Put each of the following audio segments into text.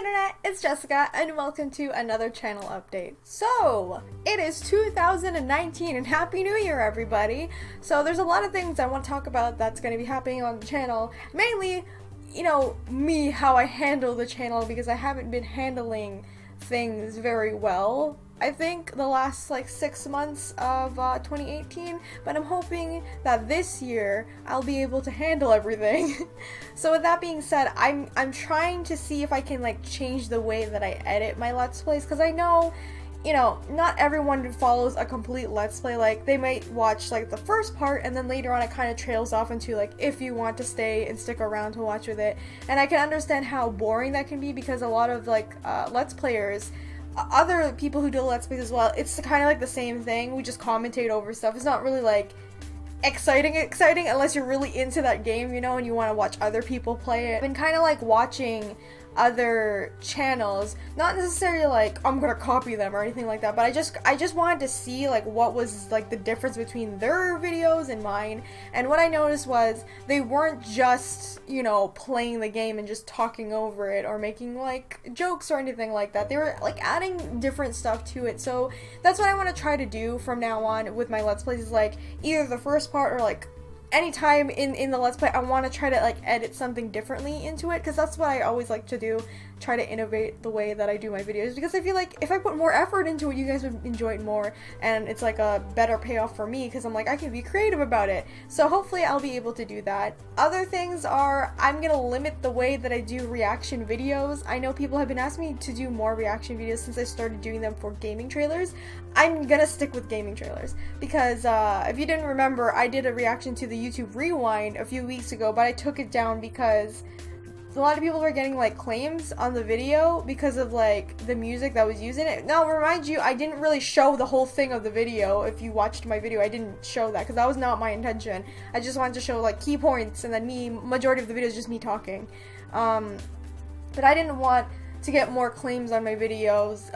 internet, it's Jessica and welcome to another channel update. So, it is 2019 and Happy New Year everybody! So there's a lot of things I want to talk about that's going to be happening on the channel. Mainly, you know, me, how I handle the channel because I haven't been handling things very well. I think the last like 6 months of 2018, but I'm hoping that this year I'll be able to handle everything. So with that being said, I'm trying to see if I can like change the way that I edit my Let's Plays, because I know, you know, not everyone follows a complete Let's Play. Like, they might watch like the first part and then later on it kind of trails off into like if you want to stay and stick around to watch with it. And I can understand how boring that can be because a lot of like Let's Players, other people who do Let's Plays as well, it's kind of like the same thing. We just commentate over stuff. It's not really like exciting unless you're really into that game, you know, and you want to watch other people play it. And kind of like watching other channels, not necessarily like I'm gonna copy them or anything like that, but I just wanted to see like what was like the difference between their videos and mine. And what I noticed was they weren't just, you know, playing the game and just talking over it or making like jokes or anything like that. They were like adding different stuff to it. So that's what I want to try to do from now on with my Let's Plays, is like either the first part or like anytime in the Let's Play, I want to try to like edit something differently into it, because that's what I always like to do, try to innovate the way that I do my videos, because I feel like if I put more effort into it, you guys would enjoy it more, and it's like a better payoff for me, because I'm like, I can be creative about it. So hopefully I'll be able to do that. Other things are, I'm gonna limit the way that I do reaction videos. I know people have been asking me to do more reaction videos since I started doing them for gaming trailers. I'm gonna stick with gaming trailers, because if you didn't remember, I did a reaction to the YouTube Rewind a few weeks ago, but I took it down because a lot of people were getting like claims on the video because of like the music that was used in it. Now, remind you, I didn't really show the whole thing of the video. If you watched my video, I didn't show that because that was not my intention. I just wanted to show like key points, and then majority of the video is just me talking. But I didn't want to get more claims on my videos,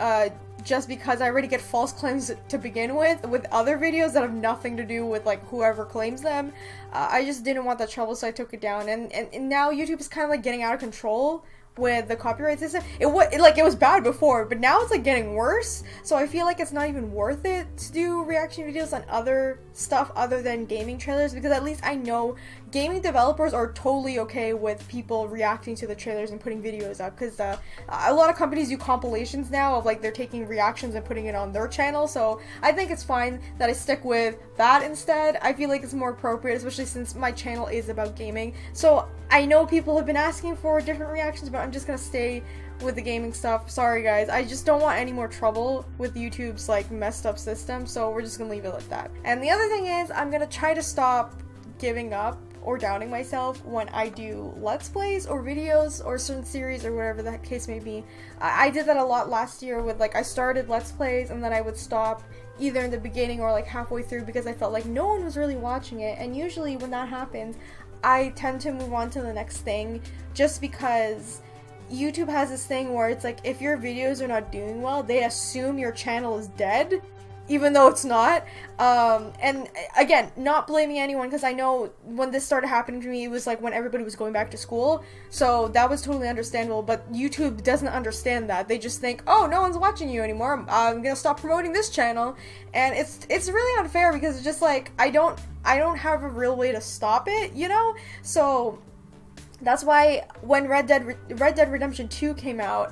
just because I already get false claims to begin with other videos that have nothing to do with like whoever claims them. I just didn't want that trouble, so I took it down, and now YouTube is kind of like getting out of control with the copyright system. It was bad before, but now it's like getting worse, so I feel like it's not even worth it to do reaction videos on other stuff other than gaming trailers, because at least I know gaming developers are totally okay with people reacting to the trailers and putting videos up, because a lot of companies do compilations now of like they're taking reactions and putting it on their channel. So I think it's fine that I stick with that instead. I feel like it's more appropriate, especially since my channel is about gaming. So I know people have been asking for different reactions, but I'm just gonna stay with the gaming stuff. Sorry guys, I just don't want any more trouble with YouTube's like messed up system, so we're just gonna leave it like that. And the other thing is, I'm gonna try to stop giving up or doubting myself when I do Let's Plays or videos or certain series or whatever that case may be. I did that a lot last year with like, I started Let's Plays and then I would stop either in the beginning or like halfway through because I felt like no one was really watching it, and usually when that happens, I tend to move on to the next thing, just because YouTube has this thing where it's like if your videos are not doing well, they assume your channel is dead, even though it's not. And again, not blaming anyone, because I know when this started happening to me, it was like when everybody was going back to school, so that was totally understandable, but YouTube doesn't understand that. They just think, oh, no one's watching you anymore, I'm gonna stop promoting this channel, and it's really unfair, because it's just like, I don't have a real way to stop it, you know? So that's why when Red Dead Redemption 2 came out,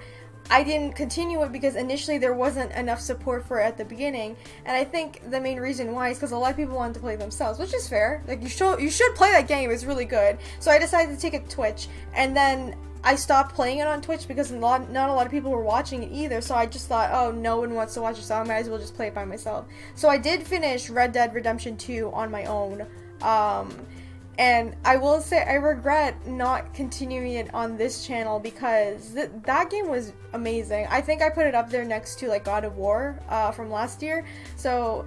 I didn't continue it because initially there wasn't enough support for it at the beginning, and I think the main reason why is because a lot of people wanted to play themselves, which is fair. Like, you should play that game, it's really good. So I decided to take it to Twitch, and then I stopped playing it on Twitch because not a lot of people were watching it either, so I just thought, oh, no one wants to watch it, so I might as well just play it by myself. So I did finish Red Dead Redemption 2 on my own, and I will say I regret not continuing it on this channel, because that game was amazing. I think I put it up there next to like God of War from last year, so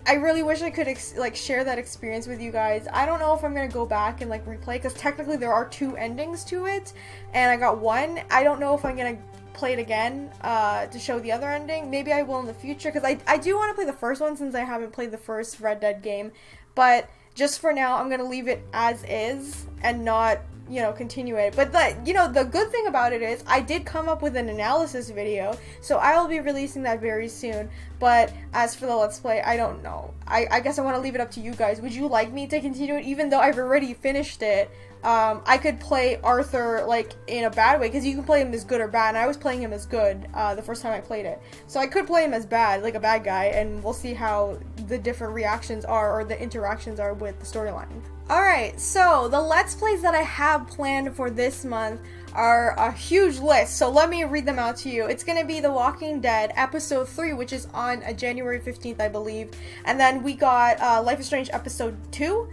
I really wish I could like share that experience with you guys. I don't know if I'm gonna go back and like replay, because technically there are 2 endings to it, and I got one. I don't know if I'm gonna play it again to show the other ending. Maybe I will in the future, because I do want to play the first one since I haven't played the first Red Dead game, but just for now, I'm gonna leave it as is and not you know, continue it. But the good thing about it is I did come up with an analysis video, so I will be releasing that very soon. But as for the Let's Play, I don't know. I guess I want to leave it up to you guys. Would you like me to continue it even though I've already finished it? I could play Arthur, like, in a bad way, because you can play him as good or bad, and I was playing him as good, the first time I played it. So I could play him as bad, like a bad guy, and we'll see how the different reactions are, or the interactions are with the storyline. Alright, so the Let's Plays that I have planned for this month are a huge list, so let me read them out to you. It's gonna be The Walking Dead Episode 3, which is on January 15th, I believe, and then we got Life is Strange Episode 2,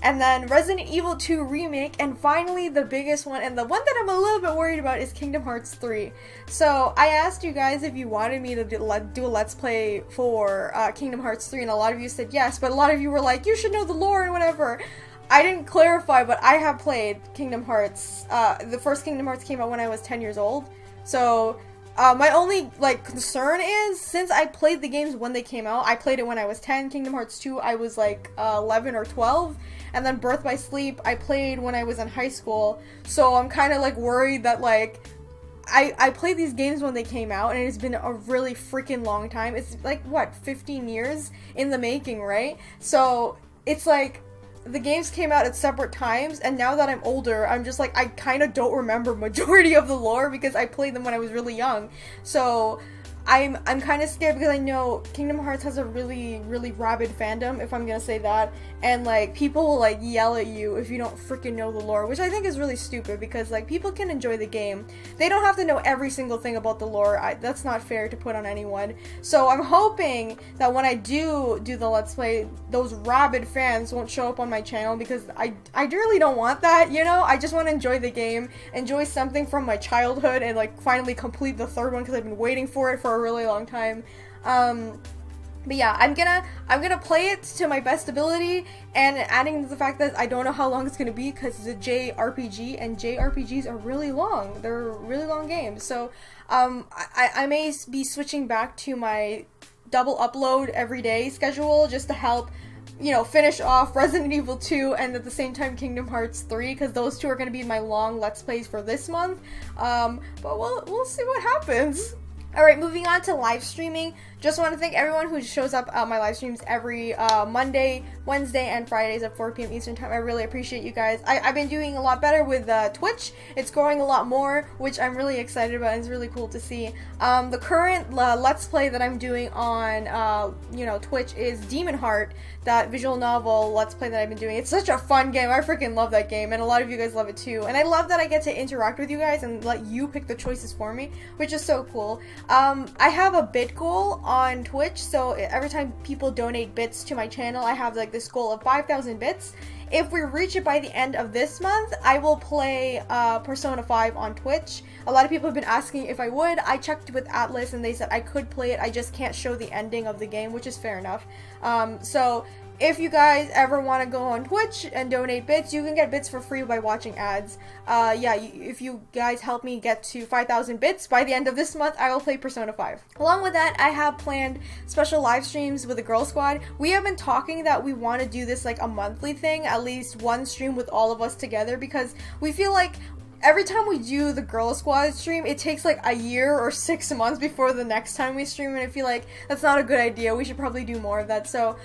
and then Resident Evil 2 Remake, and finally the biggest one, and the one that I'm a little bit worried about, is Kingdom Hearts 3. So I asked you guys if you wanted me to do a Let's Play for Kingdom Hearts 3, and a lot of you said yes, but a lot of you were like, you should know the lore and whatever. I didn't clarify, but I have played Kingdom Hearts. The first Kingdom Hearts came out when I was 10 years old, so my only, like, concern is, since I played the games when they came out, I played it when I was 10, Kingdom Hearts 2 I was like 11 or 12, and then Birth by Sleep I played when I was in high school, so I'm kind of like worried that, like, I played these games when they came out, and it's been a really freaking long time. It's like, what, 15 years in the making, right? So it's like, the games came out at separate times, and now that I'm older, I'm just like, I kind of don't remember majority of the lore because I played them when I was really young. So I'm kind of scared because I know Kingdom Hearts has a really, really rabid fandom, if I'm gonna say that, and like people will like yell at you if you don't freaking know the lore, which I think is really stupid because like people can enjoy the game. They don't have to know every single thing about the lore. That's not fair to put on anyone. So I'm hoping that when I do the Let's Play, those rabid fans won't show up on my channel because I really don't want that, you know? I just want to enjoy the game, enjoy something from my childhood, and like finally complete the third one because I've been waiting for it for a really long time. But yeah, I'm gonna play it to my best ability, and adding to the fact that I don't know how long it's gonna be because it's a JRPG, and JRPGs are really long. They're really long games. So I may be switching back to my double upload every day schedule just to help, you know, finish off Resident Evil 2 and at the same time Kingdom Hearts 3, because those two are going to be my long Let's Plays for this month. But we'll see what happens. Alright, moving on to live streaming. Just want to thank everyone who shows up at my live streams every Monday, Wednesday, and Fridays at 4 p.m. Eastern Time. I really appreciate you guys. I've been doing a lot better with Twitch. It's growing a lot more, which I'm really excited about, and it's really cool to see. The current Let's Play that I'm doing on, you know, Twitch is Demon Heart, that visual novel Let's Play that I've been doing. It's such a fun game. I freaking love that game, and a lot of you guys love it too. And I love that I get to interact with you guys and let you pick the choices for me, which is so cool. I have a bit goal on Twitch, so every time people donate bits to my channel, I have like this goal of 5,000 bits. If we reach it by the end of this month, I will play Persona 5 on Twitch. A lot of people have been asking if I would. I checked with Atlas and they said I could play it, I just can't show the ending of the game, which is fair enough. So if you guys ever want to go on Twitch and donate bits, you can get bits for free by watching ads. Yeah, if you guys help me get to 5,000 bits by the end of this month, I will play Persona 5. Along with that, I have planned special live streams with the Girl Squad. We have been talking that we want to do this like a monthly thing, at least one stream with all of us together, because we feel like every time we do the Girl Squad stream, it takes like a year or 6 months before the next time we stream, and I feel like that's not a good idea. We should probably do more of that. So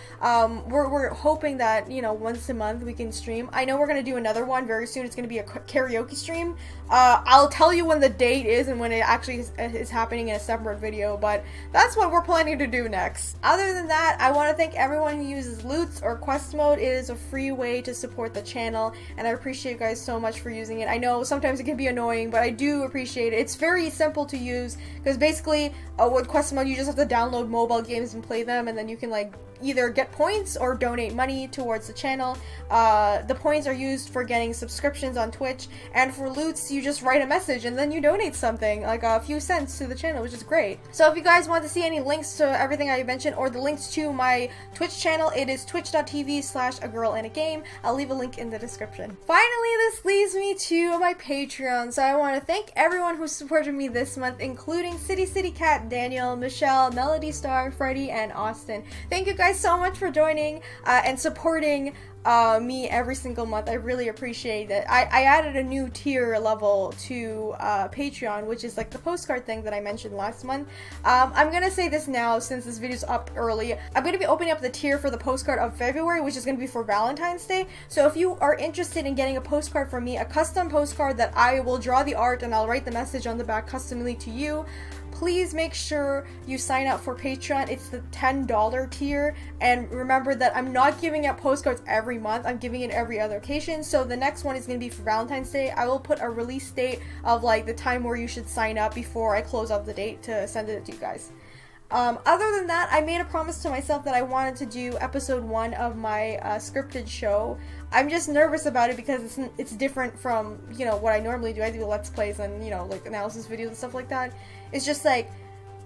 we're hoping that, you know, once a month we can stream. I know we're gonna do another one very soon. It's gonna be a karaoke stream. I'll tell you when the date is and when it actually is happening in a separate video, but that's what we're planning to do next. Other than that, I want to thank everyone who uses Loots or Quest Mode. It is a free way to support the channel, and I appreciate you guys so much for using it. I know sometimes it can be annoying, but I do appreciate it. It's very simple to use, because basically with Quest Mode you just have to download mobile games and play them, and then you can like either get points or donate money towards the channel. The points are used for getting subscriptions on Twitch, and for Loots you just write a message and then you donate something, like a few cents to the channel, which is great. So if you guys want to see any links to everything I mentioned, or the links to my Twitch channel, it is twitch.tv/AGirlAndAGame. I'll leave a link in the description. Finally, this leads me to my Patreon, so I want to thank everyone who supported me this month, including City Cat, Daniel, Michelle, Melody Star, Freddie, and Austin. Thank you guys guys so much for joining and supporting me every single month. I really appreciate it. I added a new tier level to Patreon, which is like the postcard thing that I mentioned last month. I'm gonna say this now since this video's up early. I'm gonna be opening up the tier for the postcard of February, which is gonna be for Valentine's Day. So if you are interested in getting a postcard from me, a custom postcard that I will draw the art and I'll write the message on the back customly to you, please make sure you sign up for Patreon. It's the $10 tier, and remember that I'm not giving out postcards every month. I'm giving it every other occasion. So the next one is going to be for Valentine's Day. I will put a release date of like the time where you should sign up before I close out the date to send it to you guys. Other than that, I made a promise to myself that I wanted to do episode 1 of my scripted show. I'm just nervous about it because it's different from, you know, what I normally do. I do Let's Plays and, you know, like analysis videos and stuff like that. It's just like,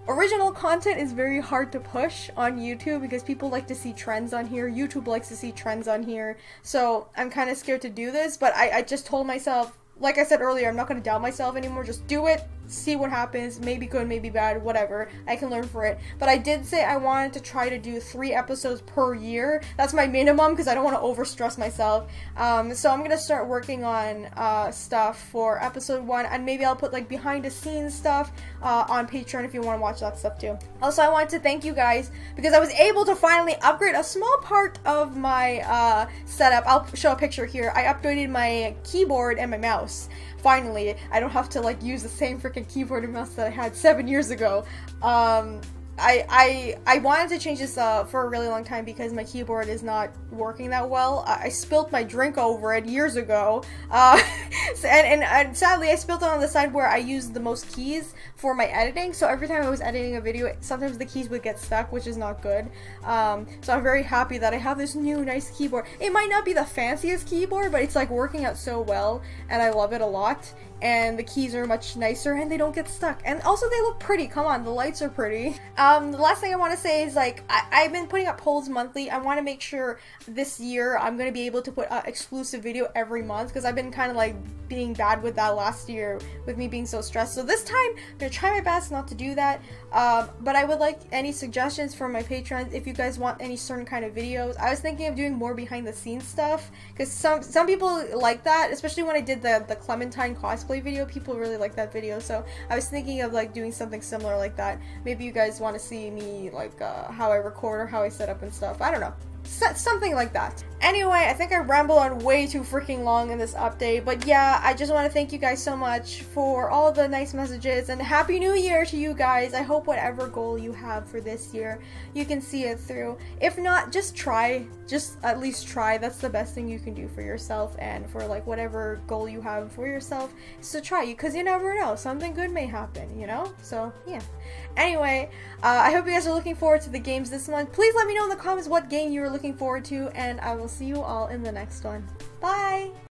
original content is very hard to push on YouTube because people like to see trends on here. YouTube likes to see trends on here. So I'm kind of scared to do this, but I just told myself, like I said earlier, I'm not going to doubt myself anymore. Just do it, see what happens, maybe good, maybe bad, whatever. I can learn for it. But I did say I wanted to try to do 3 episodes per year. That's my minimum because I don't want to overstress myself. So I'm going to start working on stuff for episode 1, and maybe I'll put like behind the scenes stuff on Patreon if you want to watch that stuff too. Also, I wanted to thank you guys because I was able to finally upgrade a small part of my setup. I'll show a picture here. I upgraded my keyboard and my mouse. Finally, I don't have to like use the same freaking keyboard and mouse that I had 7 years ago. I wanted to change this for a really long time because my keyboard is not working that well. I spilt my drink over it years ago, and sadly I spilt it on the side where I use the most keys for my editing, so every time I was editing a video, sometimes the keys would get stuck, which is not good. So I'm very happy that I have this new nice keyboard. It might not be the fanciest keyboard, but it's like working out so well, and I love it a lot. And the keys are much nicer and they don't get stuck, and also they look pretty. Come on, the lights are pretty. The last thing I want to say is like I've been putting up polls monthly. I want to make sure this year I'm going to be able to put an exclusive video every month because I've been kind of like being bad with that last year with me being so stressed. So this time I'm going to try my best not to do that, but I would like any suggestions from my patrons if you guys want any certain kind of videos. I was thinking of doing more behind the scenes stuff because some people like that, especially when I did the Clementine cosplay video. People really like that video, so I was thinking of like doing something similar like that. Maybe you guys want to see me like how I record or how I set up and stuff. I don't know. Something like that. Anyway, I think I rambled on way too freaking long in this update, but yeah, I just want to thank you guys so much for all the nice messages, and Happy New Year to you guys. I hope whatever goal you have for this year, you can see it through. If not, just try. Just at least try. That's the best thing you can do for yourself and for like whatever goal you have for yourself, is to try, because you never know. Something good may happen, you know? So, yeah. Anyway, I hope you guys are looking forward to the games this month. Please let me know in the comments what game you are looking forward to, and I will see you all in the next one. Bye!